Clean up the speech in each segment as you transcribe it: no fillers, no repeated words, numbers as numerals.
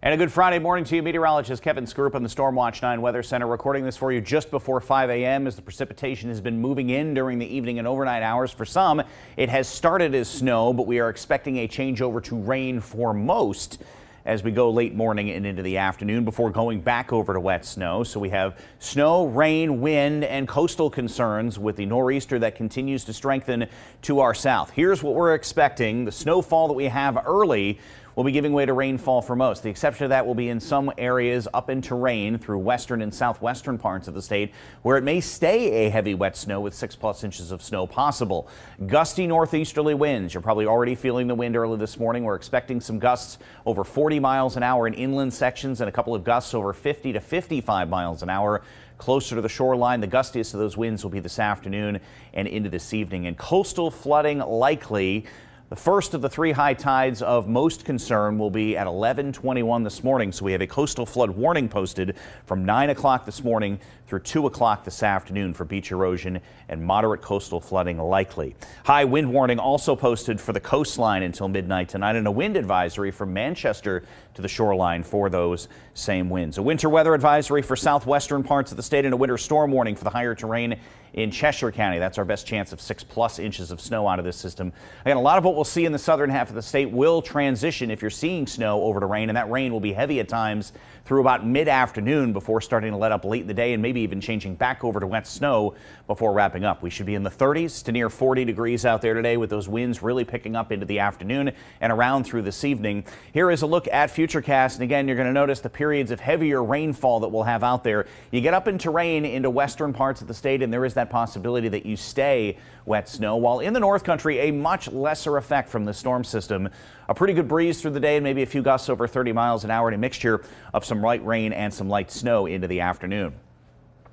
And a good Friday morning to you. Meteorologist Kevin Skrupe on the Stormwatch 9 Weather Center recording this for you just before 5 a.m. as the precipitation has been moving in during the evening and overnight hours. For some, it has started as snow, but we are expecting a changeover to rain for most as we go late morning and into the afternoon before going back over to wet snow. So we have snow, rain, wind, and coastal concerns with the nor'easter that continues to strengthen to our south. Here's what we're expecting. The snowfall that we have early will be giving way to rainfall for most. The exception to that will be in some areas up into rain through western and southwestern parts of the state, where it may stay a heavy wet snow with 6+ inches of snow possible. Gusty northeasterly winds. You're probably already feeling the wind early this morning. We're expecting some gusts over 40 miles an hour in inland sections and a couple of gusts over 50 to 55 miles an hour closer to the shoreline. The gustiest of those winds will be this afternoon and into this evening. And coastal flooding likely. The first of the three high tides of most concern will be at 11:21 this morning. So we have a coastal flood warning posted from 9 o'clock this morning through 2 o'clock this afternoon for beach erosion and moderate coastal flooding likely. High wind warning also posted for the coastline until midnight tonight, and a wind advisory from Manchester to the shoreline for those same winds. A winter weather advisory for southwestern parts of the state and a winter storm warning for the higher terrain in Cheshire County. That's our best chance of 6+ inches of snow out of this system. Again, a lot of what we'll see in the southern half of the state will transition if you're seeing snow over to rain, and that rain will be heavy at times through about mid-afternoon before starting to let up late in the day and maybe even changing back over to wet snow before wrapping up. We should be in the 30s to near 40 degrees out there today, with those winds really picking up into the afternoon and around through this evening. Here is a look at Futurecast, and again, you're going to notice the periods of heavier rainfall that we'll have out there. You get up into rain into western parts of the state, and there is that possibility that you stay wet snow, while in the North Country, a much lesser effect from the storm system. A pretty good breeze through the day and maybe a few gusts over 30 miles an hour and a mixture of some light rain and some light snow into the afternoon.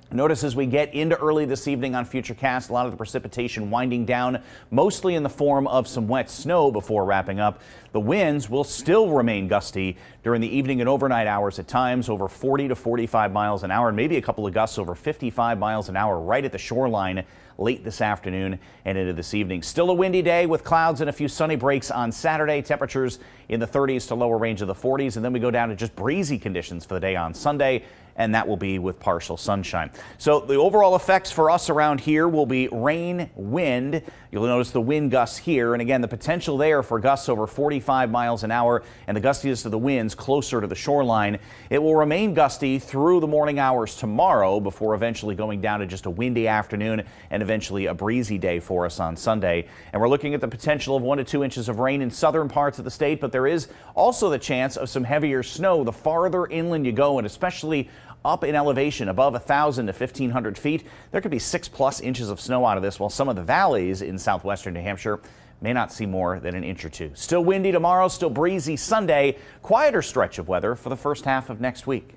Notice as we get into early this evening on Futurecast, a lot of the precipitation winding down, mostly in the form of some wet snow before wrapping up. The winds will still remain gusty during the evening and overnight hours, at times over 40 to 45 miles an hour, and maybe a couple of gusts over 55 miles an hour right at the shoreline late this afternoon and into this evening. Still a windy day with clouds and a few sunny breaks on Saturday. Temperatures in the 30s to lower range of the 40s, and then we go down to just breezy conditions for the day on Sunday, and that will be with partial sunshine. So the overall effects for us around here will be rain, wind. You'll notice the wind gusts here, and again, the potential there for gusts over 45 miles an hour and the gustiest of the winds closer to the shoreline. It will remain gusty through the morning hours tomorrow before eventually going down to just a windy afternoon and eventually a breezy day for us on Sunday. And we're looking at the potential of 1 to 2 inches of rain in southern parts of the state, but there is also the chance of some heavier snow the farther inland you go, and especially up in elevation above 1,000 to 1,500 feet. There could be 6+ inches of snow out of this, while some of the valleys in southwestern New Hampshire may not see more than an inch or two. Still windy tomorrow, still breezy Sunday. Quieter stretch of weather for the first half of next week.